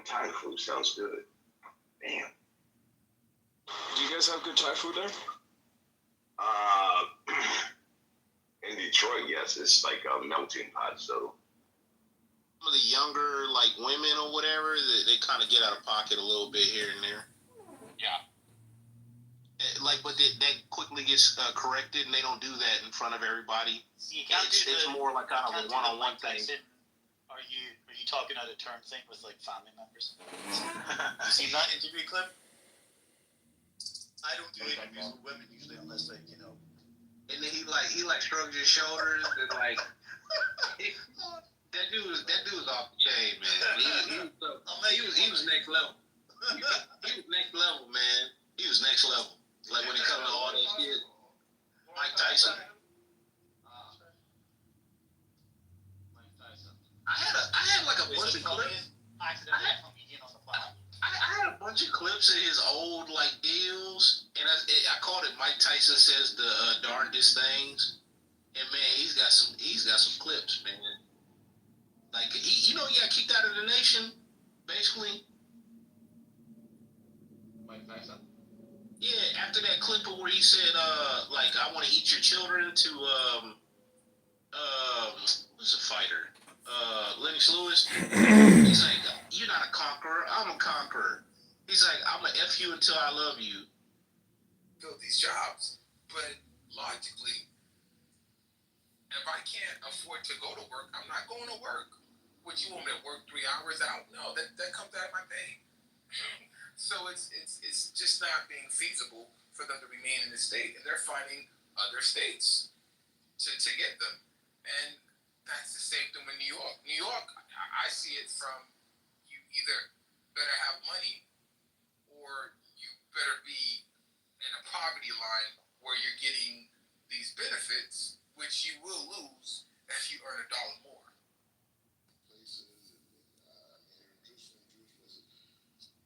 Thai food sounds good. Damn. Do you guys have good Thai food there? Uh, in Detroit, yes, it's like a melting pot. So some of the younger like women or whatever, they kind of get out of pocket a little bit here and there. Yeah. But that quickly gets corrected, and they don't do that in front of everybody. It's more like kind of a one-on-one thing. Are you talking out of turn thing with like family members? You seen that interview clip? I don't do interviews with women usually unless like And then he shrugs his shoulders and like that dude was off the chain, man. He was next level. He was next level, man. He was next level. Like when it comes to all that shit, Mike Tyson. I had like a bunch of clips. I had a bunch of clips of his old like deals, and I called it Mike Tyson says the darndest things. And man, he's got some clips, man. Like he got kicked out of the nation, basically. Mike Tyson. Yeah, after that clip where he said, like, I want to eat your children to, who's the fighter? Lennox Lewis. He's like, you're not a conqueror, I'm a conqueror. He's like, I'm going to F you until I love you. Fill these jobs, but logically, if I can't afford to go to work, I'm not going to work. Would you want me to work 3 hours out? No, that comes out of my pay. So it's just not being feasible for them to remain in the state, and they're finding other states to get them. And that's the same thing with New York. New York, I see it from you either better have money or you better be in a poverty line where you're getting these benefits, which you will lose if you earn $1 more.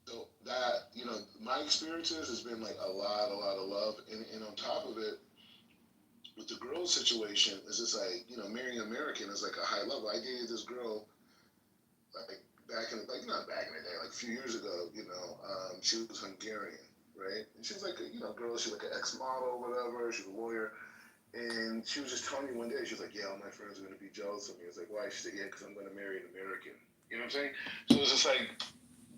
So that, my experiences has been like a lot of love. And on top of it, with the girl situation, it's just like, marrying an American is like a high level. I dated this girl like not back in the day, like a few years ago, she was Hungarian, right? And she was like a, girl, she was like an ex-model or whatever, she was a lawyer. And she was just telling me one day, she was like, yeah, all my friends are going to be jealous of me. I was like, why? She said, yeah, because I'm going to marry an American. You know what I'm saying? So it's just like,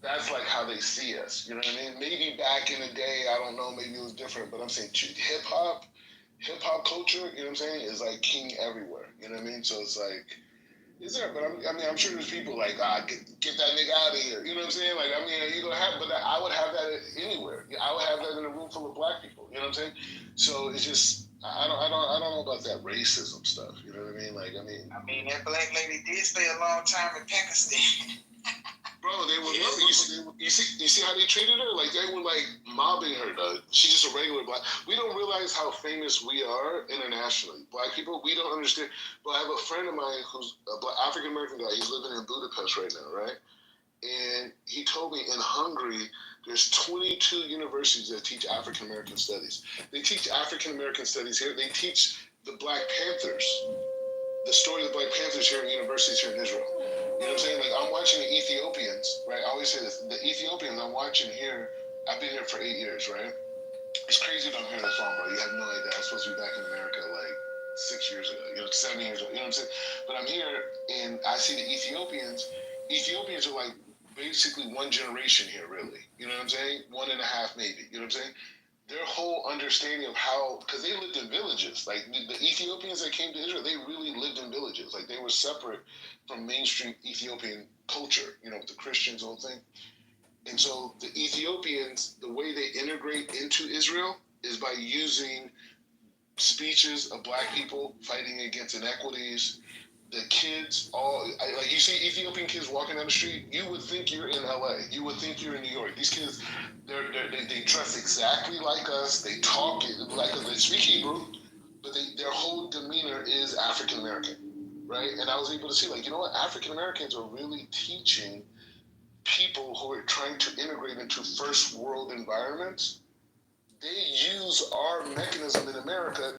that's like how they see us. You know what I mean? Maybe back in the day, I don't know, maybe it was different, but I'm saying hip-hop culture, you know what I'm saying, is like king everywhere. You know what I mean? So it's like, is there? But I'm sure there's people like, get that nigga out of here. You know what I'm saying? Like, you're gonna have, but I would have that anywhere. I would have that in a room full of black people. You know what I'm saying? So it's just, I don't know about that racism stuff. You know what I mean? Like, that black lady did stay a long time in Pakistan. Bro, they were loving. You see how they treated her? Like, they were like mobbing her. She's just a regular black. We don't realize how famous we are internationally. Black people, we don't understand. But I have a friend of mine who's a black African American guy. He's living in Budapest right now, right? And he told me in Hungary, there's 22 universities that teach African American studies. They teach African American studies here. They teach the Black Panthers, the story of the Black Panthers here in universities here in Israel. You know what I'm saying? Like, I'm watching the Ethiopians, right? I always say this. The Ethiopians I'm watching here, I've been here for 8 years, right? It's crazy that I'm here this long, bro. You have no idea. I was supposed to be back in America like 6 years ago, 7 years ago. You know what I'm saying? But I'm here, and I see the Ethiopians. Ethiopians are like basically one generation here, really. You know what I'm saying? 1.5 maybe. You know what I'm saying? Their whole understanding of how, because they lived in villages. Like, the Ethiopians that came to Israel, they really lived in villages. Like, they were separate from mainstream Ethiopian culture, with the Christians, whole thing. And so the Ethiopians, the way they integrate into Israel is by using speeches of black people fighting against inequities. The kids, like, you see Ethiopian kids walking down the street, you would think you're in LA. You would think you're in New York. These kids, they dress exactly like us. They talk like us. They speak Hebrew, but their whole demeanor is African American, right? And I was able to see, like, African Americans are really teaching people who are trying to integrate into first world environments. They use our mechanism in America